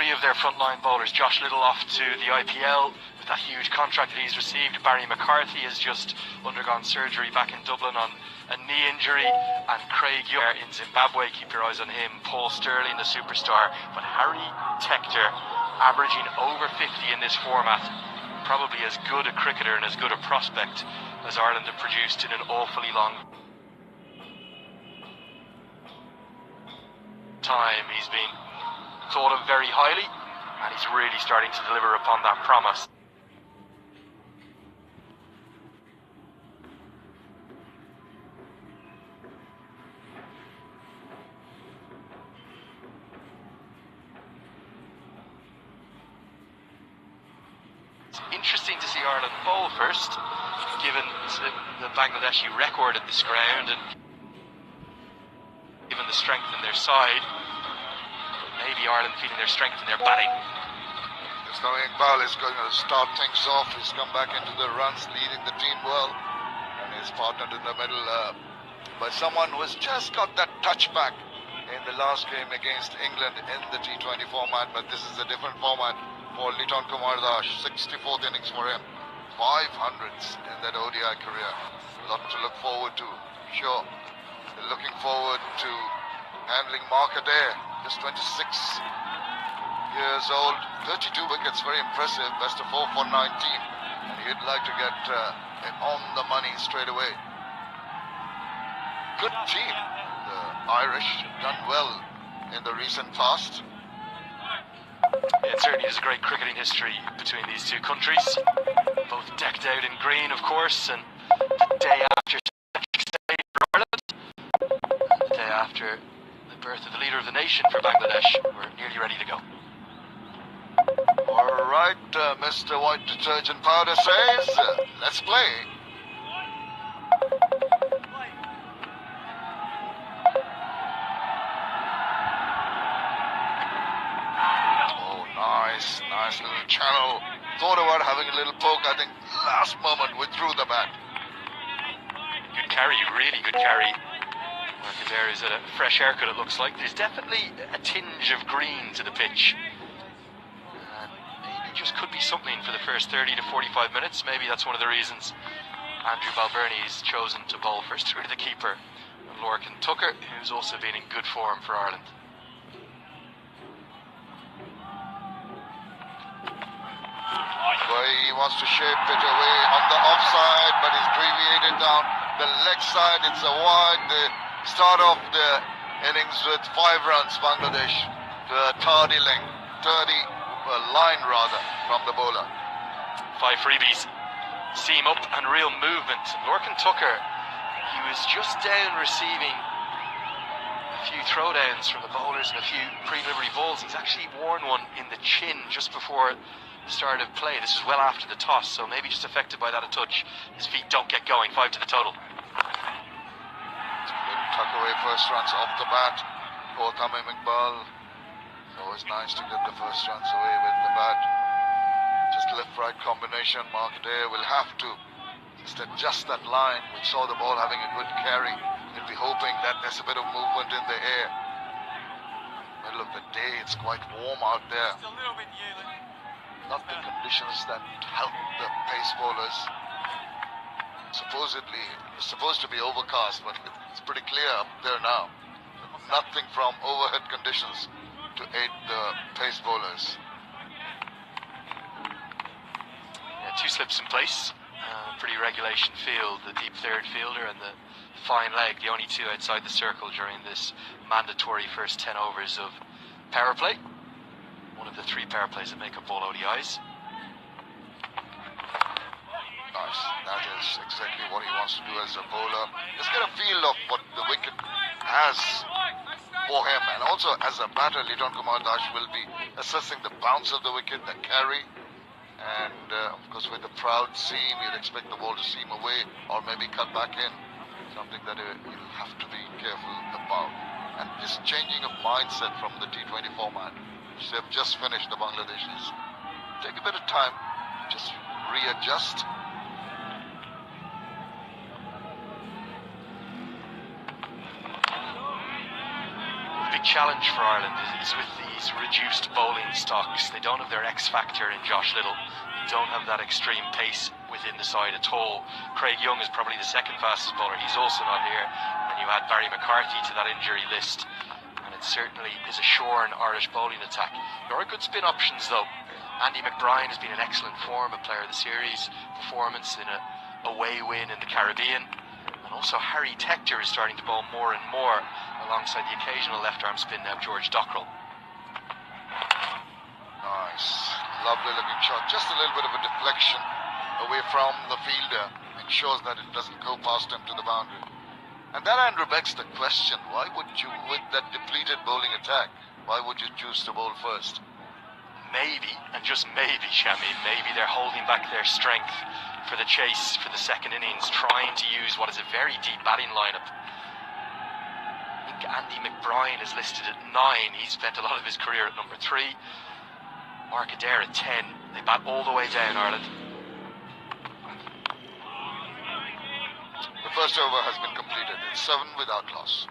three of their frontline bowlers. Josh Little off to the IPL with that huge contract that he's received. Barry McCarthy has just undergone surgery back in Dublin on a knee injury, and Craig Young in Zimbabwe, keep your eyes on him. Paul Sterling, the superstar, but Harry Tector averaging over 50 in this format, probably as good a cricketer and as good a prospect as Ireland have produced in an awfully long time. He's been thought of very highly, and he's really starting to deliver upon that promise. It's interesting to see Ireland bowl first, given the Bangladeshi record at this ground and given the strength in their side. Maybe Ireland feeling their strength in their batting. There's no Iqbal is going to start things off. He's come back into the runs, leading the team well, and he's partnered in the middle by someone who has just got that touchback in the last game against England in the T20 format. But this is a different format for Liton Kumar Das. 64th innings for him, 500s in that ODI career. A lot to look forward to. Sure, they're looking forward to handling Mark Adair, just 26 years old, 32 wickets, very impressive, best of 4 for 19, and he'd like to get him on the money straight away. Good team, the Irish have done well in the recent past. Yeah, it certainly is a great cricketing history between these two countries, both decked out in green, of course, and the day after for Ireland, and the day after birth of the leader of the nation for Bangladesh. We're nearly ready to go. All right, Mr. White Detergent Powder says, let's play. Oh, nice little channel. Thought about having a little poke. I think last moment withdrew the bat. Good carry, really good carry. There is a fresh haircut, it looks like. There's definitely a tinge of green to the pitch. Maybe just could be something for the first 30 to 45 minutes. Maybe that's one of the reasons Andrew Balbirnie's chosen to bowl first through to the keeper, and Lorcan Tucker, who's also been in good form for Ireland. Well, he wants to shape it away on the offside, but he's deviated down the leg side. It's a wide. Start off the innings with 5 runs, Bangladesh, to a tardy line rather, from the bowler. 5 freebies, seam up and real movement. Lorcan Tucker, he was just down receiving a few throwdowns from the bowlers and a few pre-delivery balls. He's actually worn one in the chin just before the start of play. This is well after the toss, so maybe just affected by that a touch. His feet don't get going. 5 to the total. Tuck away first runs off the bat for Tamim Iqbal. It's always nice to get the first runs away with the bat. Just left-right combination. Mark Adair will have to just adjust that line. We saw the ball having a good carry. He'll be hoping that there's a bit of movement in the air. Middle of the day, it's quite warm out there. Just a little bit Not the conditions that help the pace bowlers. Supposedly, it's supposed to be overcast, but it's pretty clear up there now. Nothing from overhead conditions to aid the pace bowlers. Yeah, 2 slips in place. Pretty regulation field. The deep third fielder and the fine leg, the only 2 outside the circle during this mandatory first 10 overs of power play. One of the 3 power plays that make up all ODIs. Nice. That is exactly what he wants to do as a bowler. Just get a feel of what the wicket has for him. And also, as a batter, Liton Kumar Das will be assessing the bounce of the wicket, the carry. And, of course, with the proud seam, you'd expect the ball to seam away or maybe cut back in. Something that you'll have to be careful about. And this changing of mindset from the T20 format, which they've just finished, the Bangladeshis. Take a bit of time, just readjust. big challenge for Ireland is with these reduced bowling stocks. They don't have their X factor in Josh Little. They don't have that extreme pace within the side at all. Craig Young is probably the second fastest bowler. He's also not here. And you add Barry McCarthy to that injury list, and it certainly is a shorn Irish bowling attack. There are good spin options though. Andy McBride has been in excellent form, a player of the series performance in a away win in the Caribbean. And also Harry Tector is starting to bowl more and more, alongside the occasional left arm spin now George Dockrell. Nice, lovely looking shot. Just a little bit of a deflection away from the fielder, ensures that it doesn't go past him to the boundary. And that, Andrew, begs the question, why would you, with that depleted bowling attack, why would you choose to bowl first? Maybe, and just maybe, Shamim, maybe they're holding back their strength for the chase for the second innings, trying to use what is a very deep batting lineup. I think Andy McBride is listed at 9. He spent a lot of his career at number 3. Mark Adair at 10. They bat all the way down, Ireland. The first over has been completed. It's 7 without loss.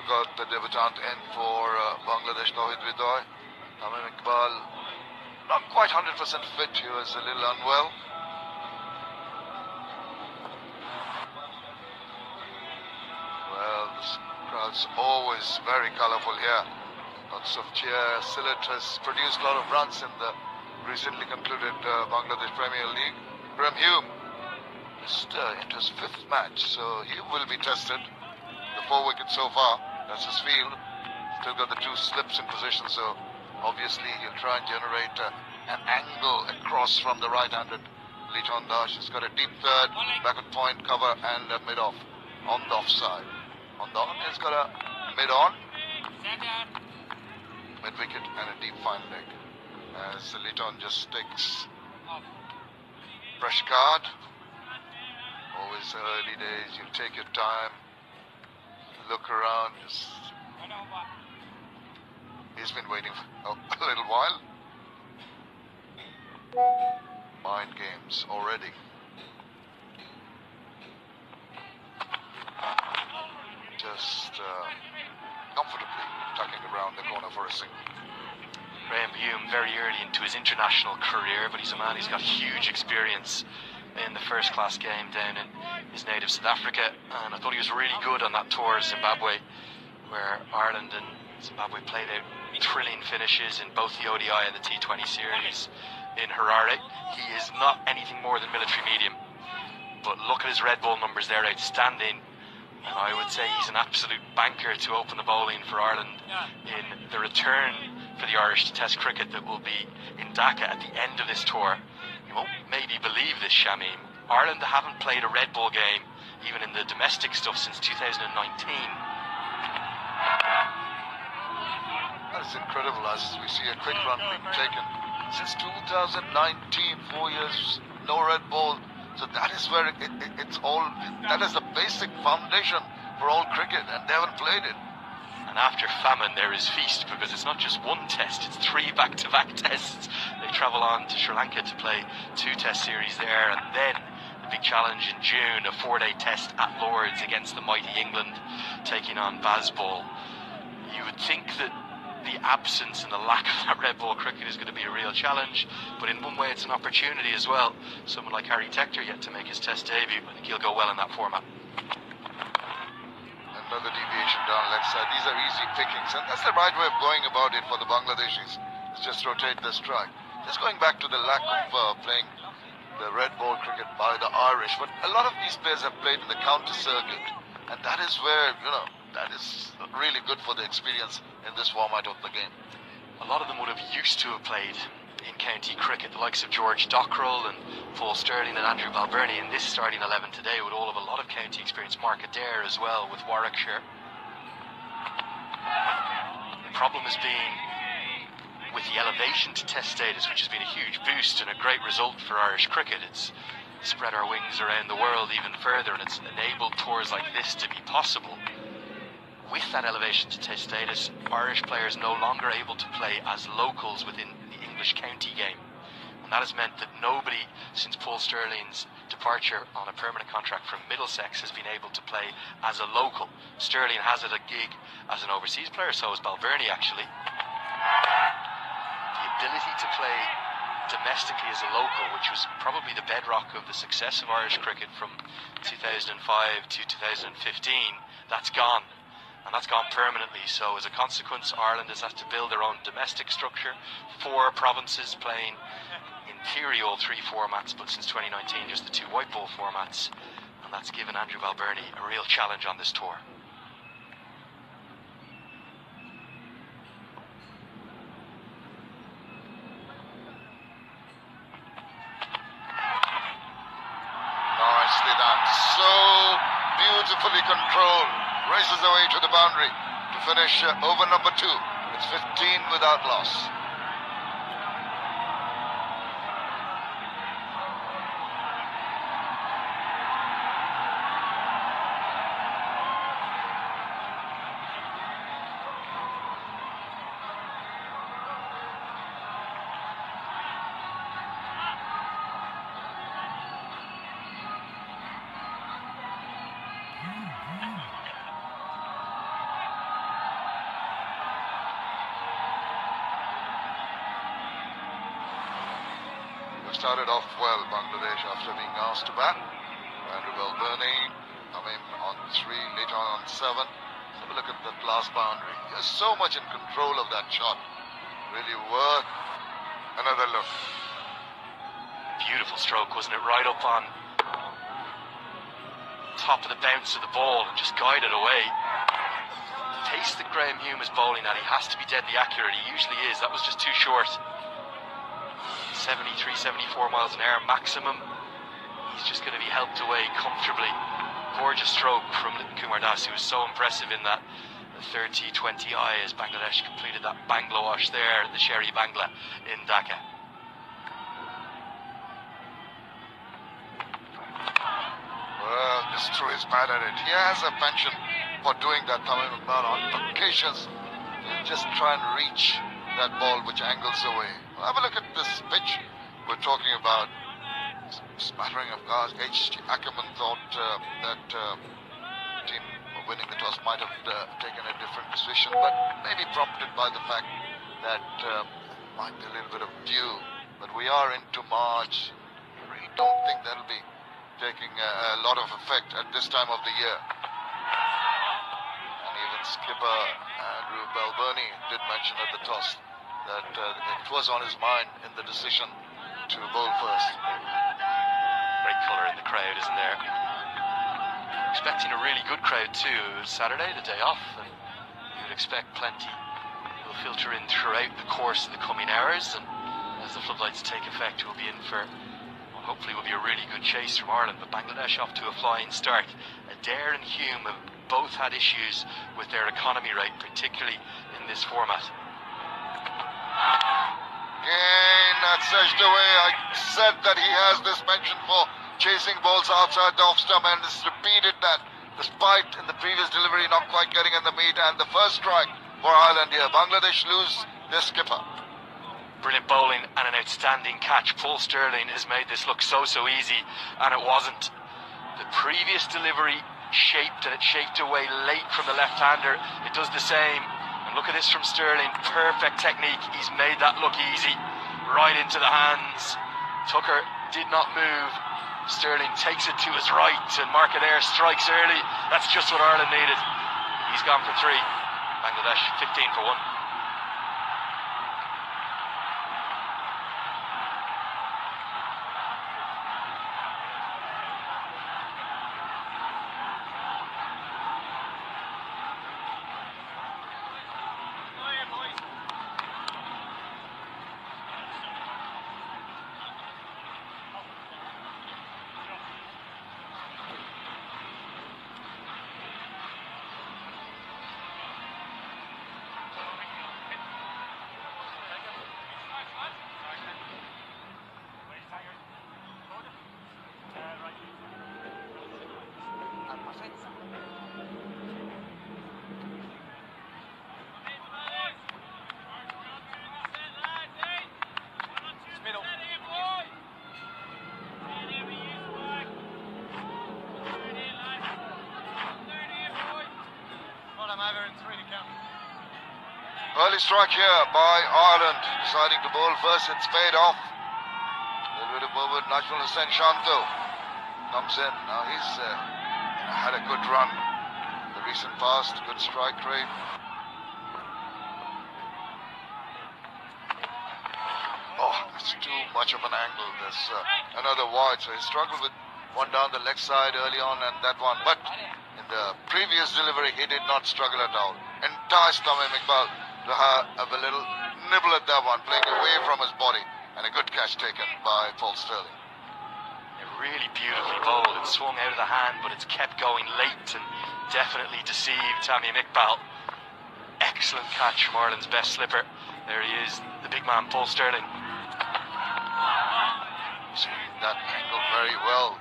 Got the debutant in for Bangladesh, Tawhid Vidoy. Tamim Iqbal, not quite 100% fit, he was a little unwell. Well, this crowd's always very colourful here. Lots of cheers. Sylhet has produced a lot of runs in the recently concluded Bangladesh Premier League. Prem Hume just into his 5th match, so he will be tested. The 4 wickets so far. That's his field. Still got the 2 slips in position, so obviously he'll try and generate an angle across from the right-handed Liton Dash. He's got a deep third, backward point, cover, and a mid-off on the offside. On the on, he's got a mid-on, mid-wicket, and a deep fine leg. As Liton just takes fresh card. Always early days, you take your time. Look around. He's been waiting for a little while. Mind games already. Just comfortably tucking around the corner for a single. Graham Hume very early into his international career, but he's a man who's got huge experience in the first-class game down in his native South Africa, and I thought he was really good on that tour of Zimbabwe, where Ireland and Zimbabwe played out thrilling finishes in both the ODI and the T20 series in Harare. He is not anything more than military medium, but look at his red ball numbers, they're outstanding, and I would say he's an absolute banker to open the bowling for Ireland in the return for the Irish to Test cricket that will be in Dhaka at the end of this tour. You won't maybe believe this, Shamim. Ireland haven't played a red ball game, even in the domestic stuff, since 2019. That is incredible, as we see a quick run being taken. Since 2019, 4 years, no red ball. So that is where it's all, that is the basic foundation for all cricket, and they haven't played it. And after famine, there is feast, because it's not just 1 test, it's 3 back-to-back tests. They travel on to Sri Lanka to play 2 test series there, and then the big challenge in June, a 4-day test at Lords against the mighty England, taking on Bazball. You would think that the absence and the lack of that red ball cricket is going to be a real challenge, but in one way it's an opportunity as well. Someone like Harry Tector yet to make his test debut. I think he'll go well in that format. Another deviation down left side. These are easy pickings, and that's the right way of going about it for the Bangladeshis. Is just rotate the strike. Just going back to the lack of playing the red ball cricket by the Irish, but a lot of these players have played in the county circuit, and that is where, that is really good for the experience in this format of the game. A lot of them would have used to have played in county cricket, the likes of George Dockrell and Paul Sterling and Andrew Balbirnie in this starting 11 today would all have a lot of county experience. Mark Adair as well with Warwickshire. The problem has been with the elevation to test status, which has been a huge boost and a great result for Irish cricket. It's spread our wings around the world even further, and it's enabled tours like this to be possible. With that elevation to test status, Irish players no longer able to play as locals within the English county game. And that has meant that nobody, since Paul Stirling's departure on a permanent contract from Middlesex, has been able to play as a local. Stirling has had a gig as an overseas player, so has Balbirnie actually. The ability to play domestically as a local, which was probably the bedrock of the success of Irish cricket from 2005 to 2015, that's gone. And that's gone permanently. So as a consequence, Ireland has had to build their own domestic structure. 4 provinces playing, in theory, all 3 formats, but since 2019 just the 2 white ball formats. And that's given Andrew Balbirnie a real challenge on this tour. Nicely done. So beautifully controlled. Races away to the boundary to finish over number 2. It's 15 without loss. Started off well, Bangladesh, after being asked to bat. Andrew Balbirnie coming on 3, later on 7. Let's have a look at that last boundary. There's so much in control of that shot. Really worth another look. Beautiful stroke, wasn't it? Right up on top of the bounce of the ball and just guided away. The pace that Graham Hume is bowling at, he has to be deadly accurate. He usually is. That was just too short. 73, 74 miles an hour maximum. He's just going to be helped away comfortably. Gorgeous stroke from Liton Kumar Das, who was so impressive in that third T20I as Bangladesh completed that Bangla wash there at the Sherry Bangla in Dhaka. Well, this threw his bat at it. He has a penchant for doing that, Tamim Iqbal, on occasions. He'll just try and reach that ball which angles away. Well, have a look at this pitch we're talking about. Smattering of cars. H. Ackerman thought that team winning the toss might have taken a different position, but maybe prompted by the fact that might be a little bit of dew. But we are into March. I really don't think that'll be taking a lot of effect at this time of the year. And even skipper Andrew Balbirnie did mention at the toss that it was on his mind in the decision to bowl first. Great colour in the crowd, isn't there? Expecting a really good crowd too. Saturday, the day off, and you would expect plenty will filter in throughout the course of the coming hours, and as the floodlights take effect, we'll be in for what hopefully will be a really good chase from Ireland. But Bangladesh off to a flying start. Adair and Hume have both had issues with their economy rate, particularly in this format. Again, that's edged away. I said that he has this penchant for chasing balls outside the off stump, and has repeated that despite in the previous delivery not quite getting in the meat. And the first strike for Ireland here. Bangladesh lose their skipper. Brilliant bowling and an outstanding catch. Paul Stirling has made this look so easy, and it wasn't. The previous delivery shaped, and it shaped away late from the left-hander. It does the same. Look at this from Stirling, perfect technique. He's made that look easy, right into the hands. Tucker did not move. Stirling takes it to his right, and Mark Adair strikes early. That's just what Ireland needed. He's gone for 3. Bangladesh 15 for 1. Early strike here by Ireland, deciding to bowl first. It's paid off. A little bit of movement. Najmul Hussain Shanto comes in. Now he's had a good run. The recent past, good strike rate. Oh, that's too much of an angle. There's another wide, so he struggled with one down the leg side early on and that one. But in the previous delivery, he did not struggle at all. Enticed Tamim Iqbal to have a little nibble at that one, playing away from his body, and a good catch taken by Paul Stirling. Really beautifully bowled. It swung out of the hand, but it's kept going late and definitely deceived Tamim Iqbal. Excellent catch from Ireland's best slipper. There he is, the big man Paul Stirling. Seeing that angle very well.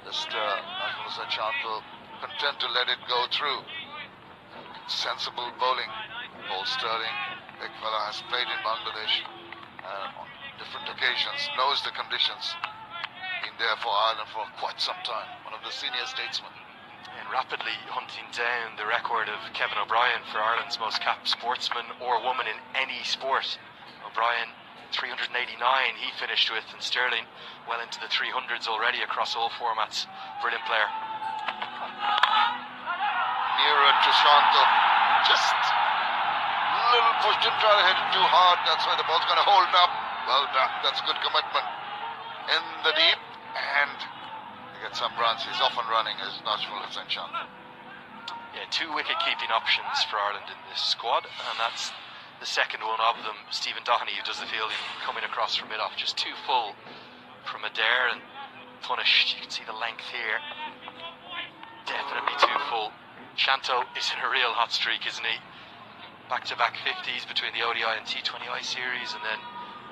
Just Najmul Hussain Shanto content to let it go through. Sensible bowling. Paul Stirling, big fella, has played in Bangladesh on different occasions, knows the conditions. Been there for Ireland for quite some time. One of the senior statesmen. And rapidly hunting down the record of Kevin O'Brien for Ireland's most capped sportsman or woman in any sport. O'Brien, 389 he finished with, and Stirling well into the 300s already across all formats. Brilliant player. Nearer to Shanto. Just a little push, didn't try to hit it too hard. That's why the ball's going to hold up. Well done. That's good commitment. In the deep, and to get some runs. He's off and running as Najmul Hussain Shanto. Yeah, 2 wicket-keeping options for Ireland in this squad, and that's the second one of them. Stephen Doherty, who does the fielding, coming across from mid-off, just too full from Adair and punished. You can see the length here. Definitely too full. Shanto is in a real hot streak, isn't he? Back-to-back 50s between the ODI and T20I series, and then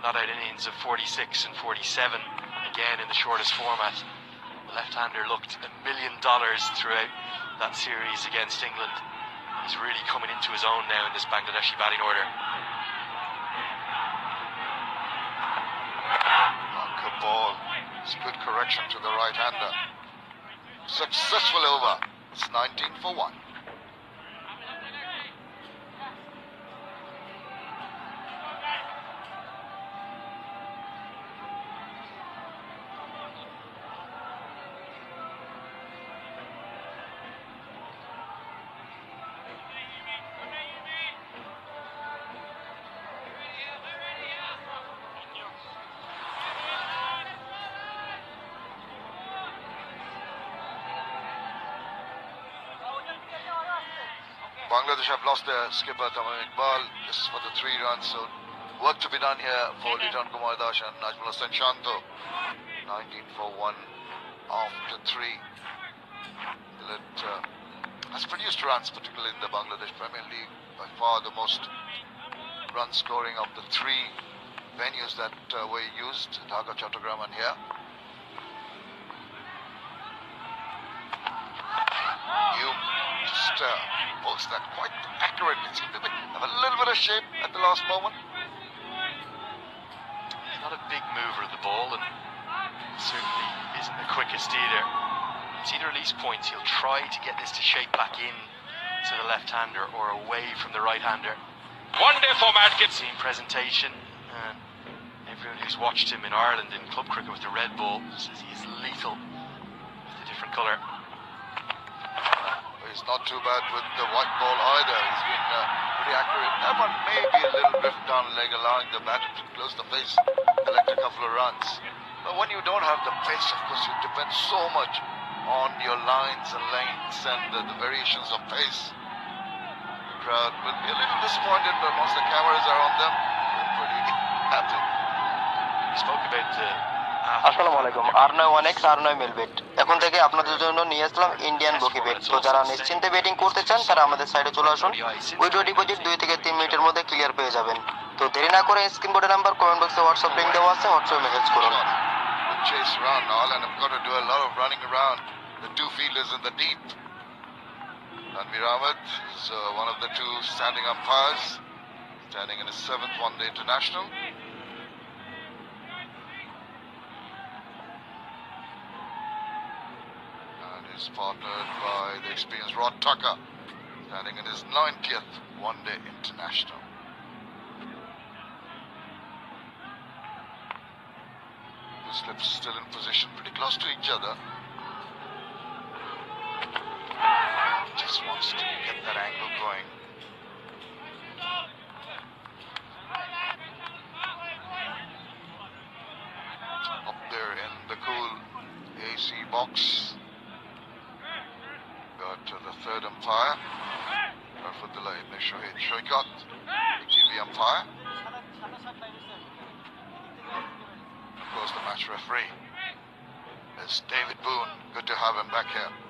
not-out innings of 46 and 47, again in the shortest format. The left-hander looked $1 million throughout that series against England. He's really coming into his own now in this Bangladeshi batting order. Good ball. It's good correction to the right-hander. Successful over. It's 19 for 1. Bangladesh have lost their skipper Tamim Iqbal just for the 3 runs, so work to be done here for Liton Kumar Das and Najmul Hussain Shanto. 19 for 1 after 3. It has produced runs, particularly in the Bangladesh Premier League, by far the most run scoring of the 3 venues that were used, Dhaka, Chattogram and here. You just pulls that quite accurately. Seemed to have a little bit of shape at the last moment. He's not a big mover of the ball, and certainly isn't the quickest either. It's either release points, he'll try to get this to shape back in to the left-hander or away from the right-hander. One-day format gets seen presentation, and everyone who's watched him in Ireland in club cricket with the red ball says he's lethal with a different colour. He's not too bad with the white ball either. He's been pretty accurate. That one may be a little drift down leg, allowing the batter to close the face, collect a couple of runs. But when you don't have the pace, of course, you depend so much on your lines and lengths and the variations of pace. The crowd will be a little disappointed, but once the cameras are on them, they're pretty happy. We spoke about the আসসালামু আলাইকুম আর9 1x আর9 Melbet এখন থেকে আপনাদের জন্য নিয়ে আসলাম Indian বকি bet তো যারা নিশ্চিন্তে বেটিং করতে চান তারা আমাদের সাইটে চলে আসুন উইথড্র ডিপোজিট 2 থেকে 3 মিনিটের মধ্যে ক্লিয়ার পেয়ে যাবেন তো দেরি না করে স্ক্রিন বোর্ডের নাম্বার কমেন্ট বক্সে হোয়াটসঅ্যাপ লিংক দেওয়া আছে হোয়াটসঅ্যাপে মেসেজ করুন Chase around Ireland have got to do a lot of running around the 2 fielders in the deep. Tanveer Ahmed is one of the 2 standing umpires, standing in his 7th one-day international. Is partnered by the experienced Rod Tucker. standing in his 90th one-day international. The slips still in position, pretty close to each other. Just wants to get that angle going. Up there in the cool AC box. Got to the third umpire. Rahmatullah Ibn Shahid Shoikat, the TV umpire. Of course, the match referee is David Boone. Good to have him back here.